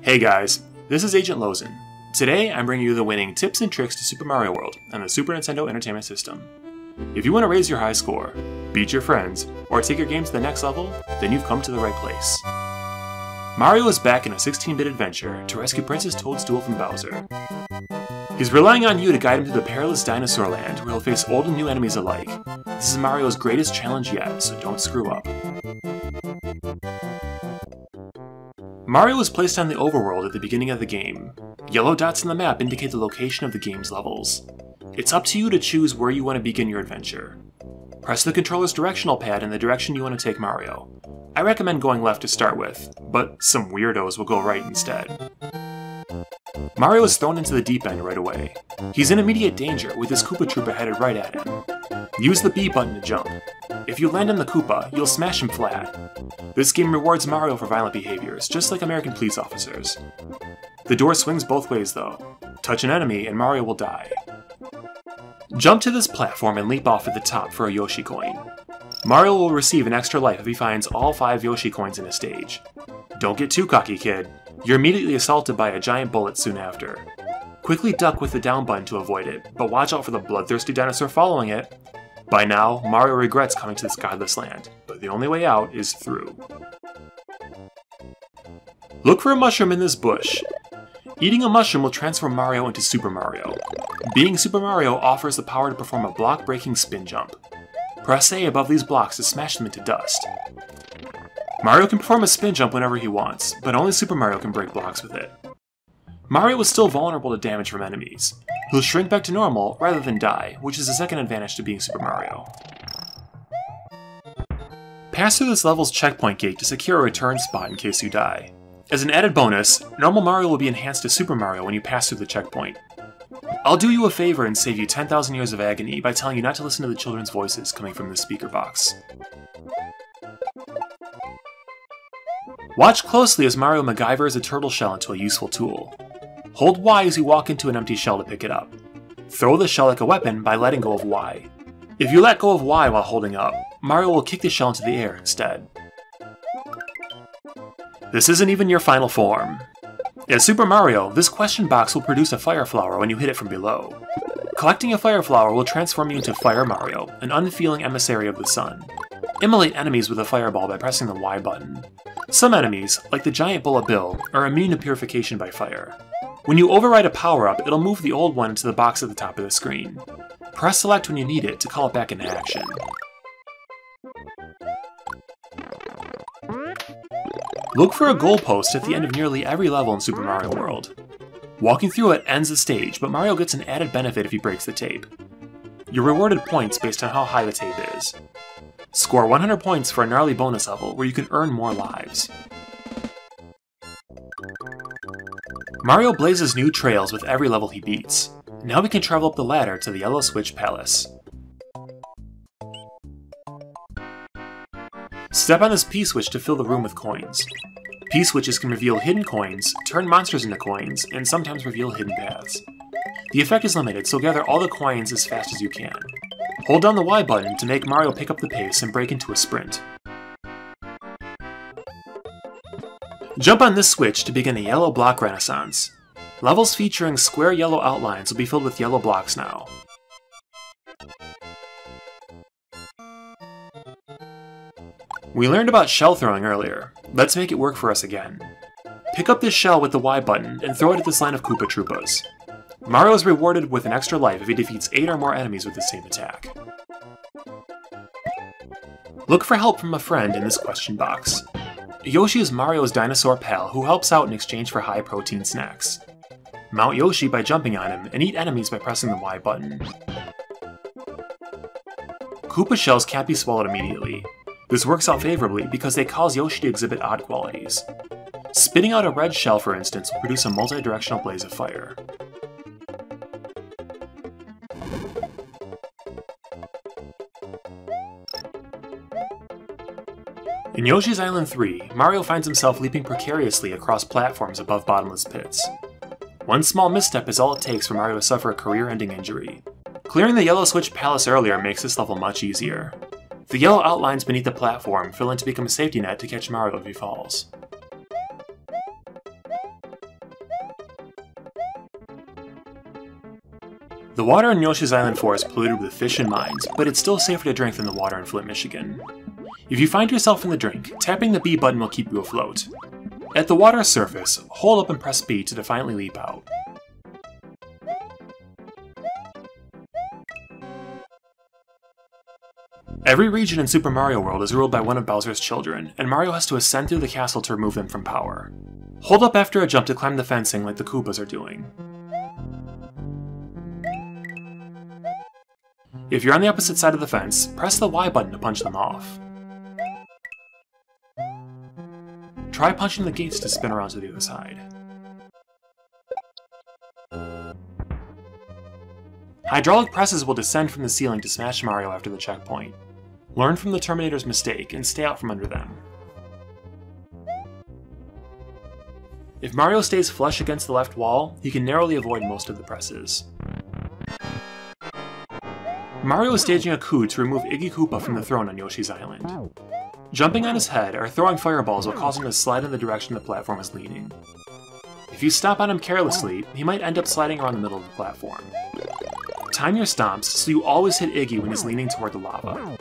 Hey guys, this is Agent Lozen. Today I'm bringing you the winning tips and tricks to Super Mario World on the Super Nintendo Entertainment System. If you want to raise your high score, beat your friends, or take your game to the next level, then you've come to the right place. Mario is back in a 16-bit adventure to rescue Princess Toadstool from Bowser. He's relying on you to guide him through the perilous dinosaur land where he'll face old and new enemies alike. This is Mario's greatest challenge yet, so don't screw up. Mario is placed on the overworld at the beginning of the game. Yellow dots on the map indicate the location of the game's levels. It's up to you to choose where you want to begin your adventure. Press the controller's directional pad in the direction you want to take Mario. I recommend going left to start with, but some weirdos will go right instead. Mario is thrown into the deep end right away. He's in immediate danger with his Koopa Troopa headed right at him. Use the B button to jump. If you land on the Koopa, you'll smash him flat. This game rewards Mario for violent behaviors, just like American police officers. The door swings both ways though. Touch an enemy and Mario will die. Jump to this platform and leap off at the top for a Yoshi coin. Mario will receive an extra life if he finds all 5 Yoshi coins in a stage. Don't get too cocky, kid. You're immediately assaulted by a giant bullet soon after. Quickly duck with the down button to avoid it, but watch out for the bloodthirsty dinosaur following it. By now, Mario regrets coming to this godless land, but the only way out is through. Look for a mushroom in this bush. Eating a mushroom will transform Mario into Super Mario. Being Super Mario offers the power to perform a block-breaking spin jump. Press A above these blocks to smash them into dust. Mario can perform a spin jump whenever he wants, but only Super Mario can break blocks with it. Mario is still vulnerable to damage from enemies. He'll shrink back to normal rather than die, which is a second advantage to being Super Mario. Pass through this level's checkpoint gate to secure a return spot in case you die. As an added bonus, normal Mario will be enhanced to Super Mario when you pass through the checkpoint. I'll do you a favor and save you 10,000 years of agony by telling you not to listen to the children's voices coming from the speaker box. Watch closely as Mario MacGyvers a turtle shell into a useful tool. Hold Y as you walk into an empty shell to pick it up. Throw the shell like a weapon by letting go of Y. If you let go of Y while holding up, Mario will kick the shell into the air instead. This isn't even your final form. As Super Mario, this question box will produce a fire flower when you hit it from below. Collecting a fire flower will transform you into Fire Mario, an unfeeling emissary of the sun. Immolate enemies with a fireball by pressing the Y button. Some enemies, like the giant Bullet Bill, are immune to purification by fire. When you override a power-up, it'll move the old one into the box at the top of the screen. Press select when you need it to call it back into action. Look for a goalpost at the end of nearly every level in Super Mario World. Walking through it ends the stage, but Mario gets an added benefit if he breaks the tape. You're rewarded points based on how high the tape is. Score 100 points for a gnarly bonus level where you can earn more lives. Mario blazes new trails with every level he beats. Now we can travel up the ladder to the Yellow Switch Palace. Step on this P-switch to fill the room with coins. P-switches can reveal hidden coins, turn monsters into coins, and sometimes reveal hidden paths. The effect is limited, so gather all the coins as fast as you can. Hold down the Y button to make Mario pick up the pace and break into a sprint. Jump on this switch to begin a yellow block renaissance. Levels featuring square yellow outlines will be filled with yellow blocks now. We learned about shell throwing earlier. Let's make it work for us again. Pick up this shell with the Y button and throw it at this line of Koopa Troopas. Mario is rewarded with an extra life if he defeats 8 or more enemies with the same attack. Look for help from a friend in this question box. Yoshi is Mario's dinosaur pal who helps out in exchange for high-protein snacks. Mount Yoshi by jumping on him, and eat enemies by pressing the Y button. Koopa shells can't be swallowed immediately. This works out favorably because they cause Yoshi to exhibit odd qualities. Spitting out a red shell, for instance, will produce a multi-directional blaze of fire. In Yoshi's Island 3, Mario finds himself leaping precariously across platforms above bottomless pits. One small misstep is all it takes for Mario to suffer a career-ending injury. Clearing the Yellow Switch Palace earlier makes this level much easier. The yellow outlines beneath the platform fill in to become a safety net to catch Mario if he falls. The water in Yoshi's Island 4 is polluted with fish and mines, but it's still safer to drink than the water in Flint, Michigan. If you find yourself in the drink, tapping the B button will keep you afloat. At the water's surface, hold up and press B to defiantly leap out. Every region in Super Mario World is ruled by one of Bowser's children, and Mario has to ascend through the castle to remove them from power. Hold up after a jump to climb the fencing like the Koopas are doing. If you're on the opposite side of the fence, press the Y button to punch them off. Try punching the gates to spin around to the other side. Hydraulic presses will descend from the ceiling to smash Mario after the checkpoint. Learn from the Terminator's mistake and stay out from under them. If Mario stays flush against the left wall, he can narrowly avoid most of the presses. Mario is staging a coup to remove Iggy Koopa from the throne on Yoshi's Island. Jumping on his head or throwing fireballs will cause him to slide in the direction the platform is leaning. If you stop on him carelessly, he might end up sliding around the middle of the platform. Time your stomps so you always hit Iggy when he's leaning toward the lava.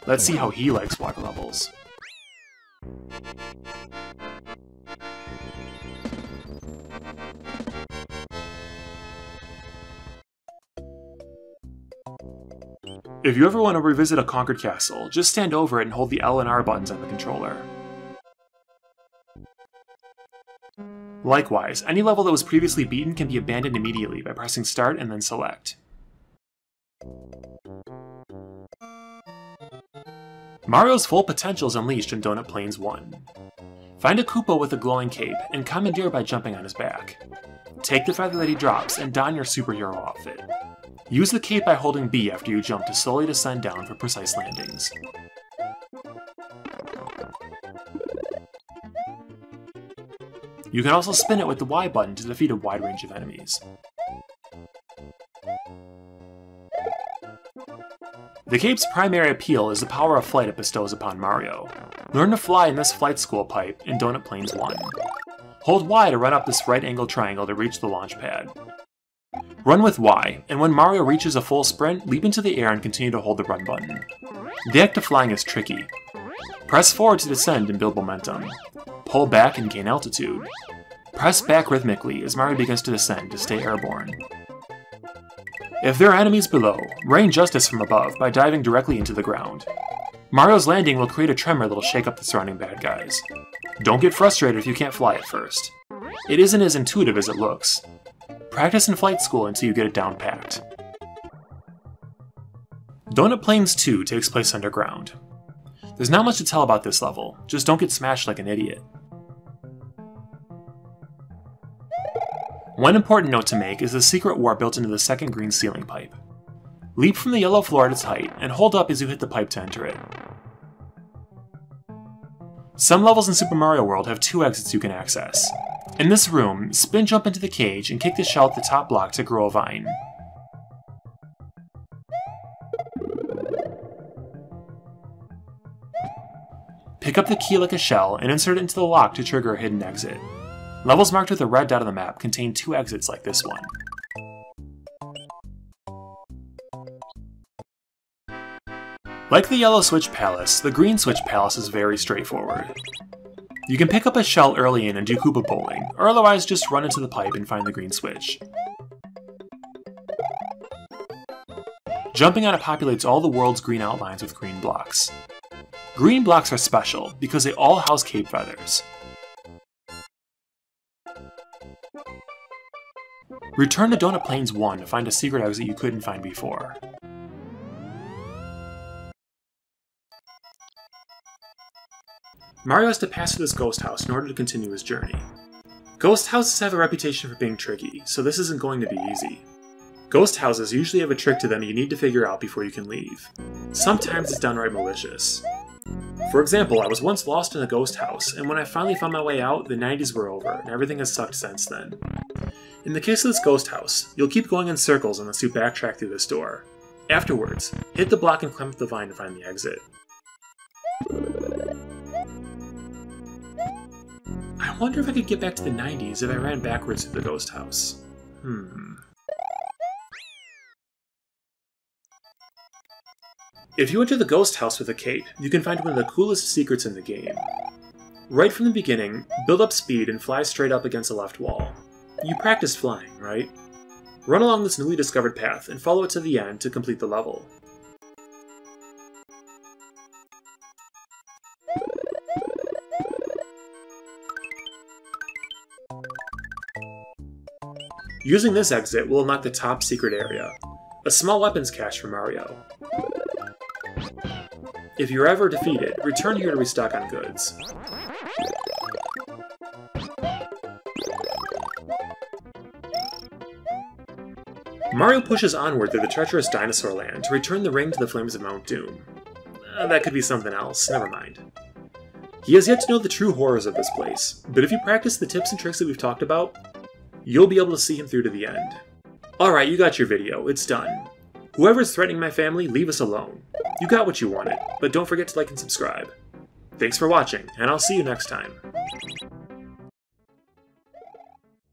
Let's see how he likes water levels. If you ever want to revisit a conquered castle, just stand over it and hold the L and R buttons on the controller. Likewise, any level that was previously beaten can be abandoned immediately by pressing Start and then Select. Mario's full potential is unleashed in Donut Plains 1. Find a Koopa with a glowing cape and commandeer by jumping on his back. Take the feather that he drops and don your superhero outfit. Use the cape by holding B after you jump to slowly descend down for precise landings. You can also spin it with the Y button to defeat a wide range of enemies. The cape's primary appeal is the power of flight it bestows upon Mario. Learn to fly in this flight school pipe in Donut Plains 1. Hold Y to run up this right-angled triangle to reach the launch pad. Run with Y, and when Mario reaches a full sprint, leap into the air and continue to hold the run button. The act of flying is tricky. Press forward to descend and build momentum. Pull back and gain altitude. Press back rhythmically as Mario begins to descend to stay airborne. If there are enemies below, rain justice from above by diving directly into the ground. Mario's landing will create a tremor that'll shake up the surrounding bad guys. Don't get frustrated if you can't fly at first. It isn't as intuitive as it looks. Practice in flight school until you get it down packed. Donut Plains 2 takes place underground. There's not much to tell about this level, just don't get smashed like an idiot. One important note to make is the secret warp built into the second green ceiling pipe. Leap from the yellow floor at its height, and hold up as you hit the pipe to enter it. Some levels in Super Mario World have 2 exits you can access. In this room, spin jump into the cage and kick the shell at the top block to grow a vine. Pick up the key like a shell and insert it into the lock to trigger a hidden exit. Levels marked with a red dot on the map contain 2 exits like this one. Like the yellow switch palace, the green switch palace is very straightforward. You can pick up a shell early in and do Koopa bowling, or otherwise just run into the pipe and find the green switch. Jumping on it populates all the world's green outlines with green blocks. Green blocks are special because they all house cape feathers. Return to Donut Plains 1 to find a secret exit you couldn't find before. Mario has to pass through this ghost house in order to continue his journey. Ghost houses have a reputation for being tricky, so this isn't going to be easy. Ghost houses usually have a trick to them you need to figure out before you can leave. Sometimes it's downright malicious. For example, I was once lost in a ghost house, and when I finally found my way out, the 90s were over, and everything has sucked since then. In the case of this ghost house, you'll keep going in circles unless you backtrack through this door. Afterwards, hit the block and climb up the vine to find the exit. I wonder if I could get back to the 90s if I ran backwards through the ghost house. If you enter the ghost house with a cape, you can find one of the coolest secrets in the game. Right from the beginning, build up speed and fly straight up against the left wall. You practiced flying, right? Run along this newly discovered path and follow it to the end to complete the level. Using this exit will unlock the top secret area, a small weapons cache for Mario. If you're ever defeated, return here to restock on goods. Mario pushes onward through the treacherous dinosaur land to return the ring to the flames of Mount Doom. That could be something else, never mind. He has yet to know the true horrors of this place, but if you practice the tips and tricks that we've talked about, you'll be able to see him through to the end. Alright, you got your video, it's done. Whoever's threatening my family, leave us alone. You got what you wanted, but don't forget to like and subscribe. Thanks for watching, and I'll see you next time.